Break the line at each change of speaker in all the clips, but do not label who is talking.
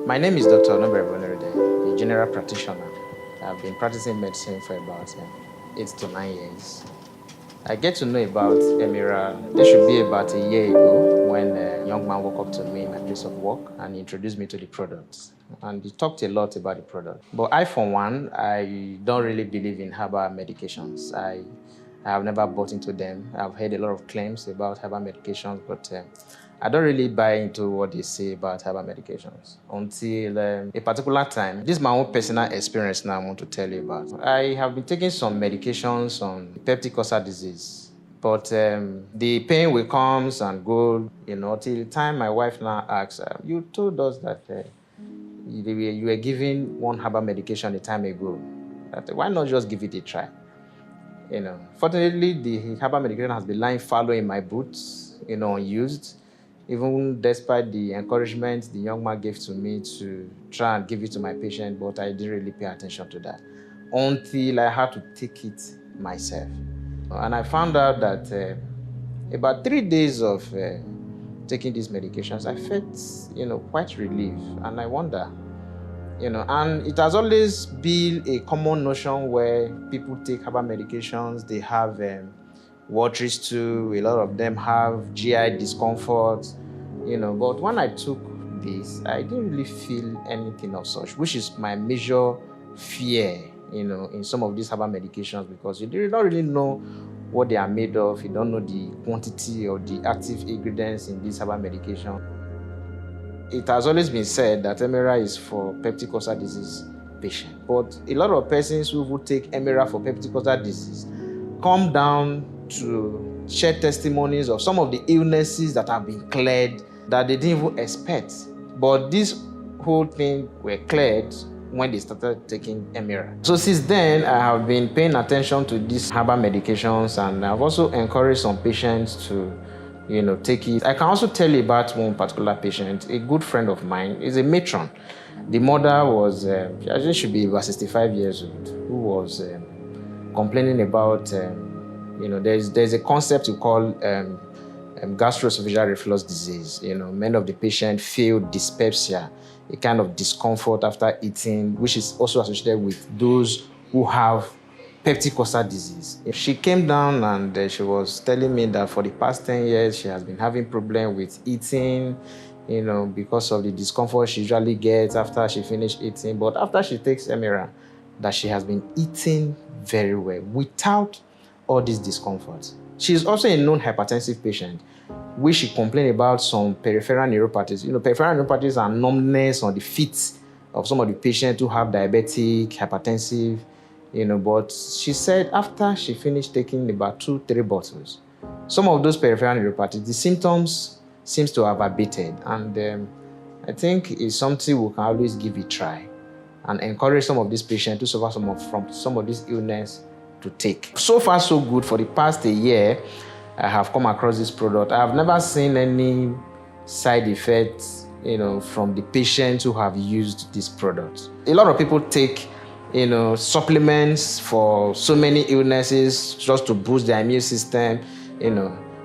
My name is Dr. Emiral, a general practitioner. I've been practicing medicine for about 8 to 9 years. I get to know about Emiral. This should be about a year ago when a young man walked up to me in my place of work and introduced me to the products. And he talked a lot about the product. But I, for one, I don't really believe in herbal medications. I have never bought into them. I've heard a lot of claims about herbal medications, but I don't really buy into what they say about herbal medications until a particular time. This is my own personal experience now I want to tell you about. I have been taking some medications on peptic ulcer disease, but the pain will come and go, till the time my wife now asks, you told us that you were giving one herbal medication a time ago. Why not just give it a try? Fortunately, the herbal medication has been lying fallow in my boots, unused. Even despite the encouragement the young man gave to me to try and give it to my patient, but I didn't really pay attention to that until I had to take it myself. And I found out that about 3 days of taking these medications, I felt, quite relieved. And I wonder, and it has always been a common notion where people take herbal medications, they have watery stool, a lot of them have GI discomfort, but when I took this, I didn't really feel anything of such, which is my major fear, in some of these herbal medications, because you don't really know what they are made of, you don't know the quantity or the active ingredients in this herbal medication. It has always been said that Emiral is for peptic ulcer disease patients, but a lot of persons who would take Emiral for peptic ulcer disease come down to share testimonies of some of the illnesses that have been cleared that they didn't even expect. But this whole thing were cleared when they started taking Emiral. So since then, I have been paying attention to these herbal medications, and I've also encouraged some patients to take it. I can also tell you about one particular patient. A good friend of mine is a matron. The mother was, I think should be about 65 years old, who was complaining about there's a concept you call gastroesophageal reflux disease. Many of the patients feel dyspepsia, a kind of discomfort after eating, which is also associated with those who have peptic ulcer disease. She came down and she was telling me that for the past 10 years, she has been having problems with eating, because of the discomfort she usually gets after she finishes eating. But after she takes Emiral, that she has been eating very well without all these discomforts. She is also a known hypertensive patient, which she complained about some peripheral neuropathies. Peripheral neuropathies are numbness on the feet of some of the patients who have diabetic, hypertensive, but she said after she finished taking about 2-3 bottles, some of those peripheral neuropathies, the symptoms seems to have abated. And I think it's something we can always give a try and encourage some of these patients to suffer from some of this illness to take. So far, so good. For the past a year, I have come across this product. I have never seen any side effects, from the patients who have used this product. A lot of people take, supplements for so many illnesses just to boost their immune system.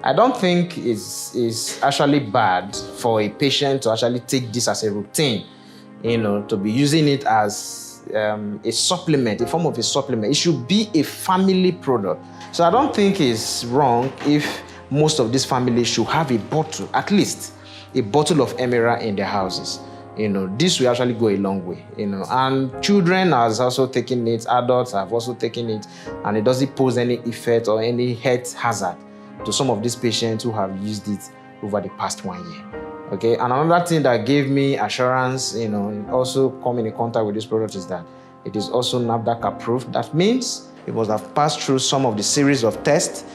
I don't think it's actually bad for a patient to actually take this as a routine, to be using it as a supplement, a form of a supplement. It should be a family product. So I don't think it's wrong if most of these families should have a bottle, at least a bottle of Emiral in their houses. This will actually go a long way, and children has also taken it, adults have also taken it, and it doesn't pose any effect or any health hazard to some of these patients who have used it over the past 1 year. Okay, and another thing that gave me assurance, also coming in contact with this product is that it is also NAFDAC approved. That means it must have passed through some of the series of tests,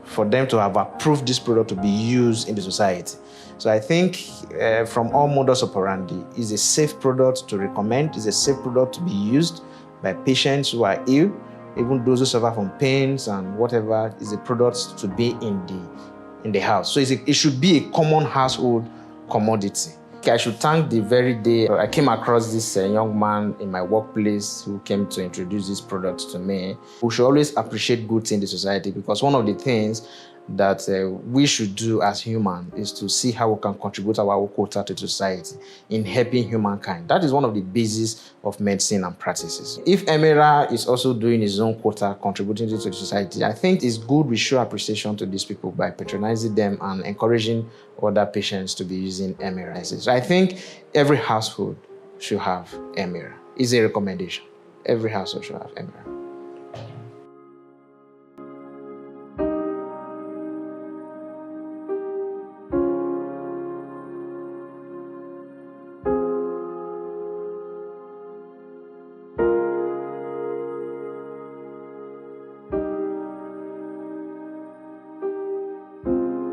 for them to have approved this product to be used in the society. So I think from all modus operandi, it's a safe product to recommend. It's a safe product to be used by patients who are ill, even those who suffer from pains and whatever. Is a product to be in the house. So it should be a common household commodity. I should thank the very day I came across this young man in my workplace who came to introduce this product to me. We should always appreciate good things in the society, because one of the things that we should do as human is to see how we can contribute our quota to society in helping humankind. That is one of the bases of medicine and practices. If Emiral is also doing his own quota, contributing to the society, I think it's good we show appreciation to these people by patronizing them and encouraging other patients to be using Emiral. So I think every household should have Emiral. It's a recommendation. Every household should have Emiral.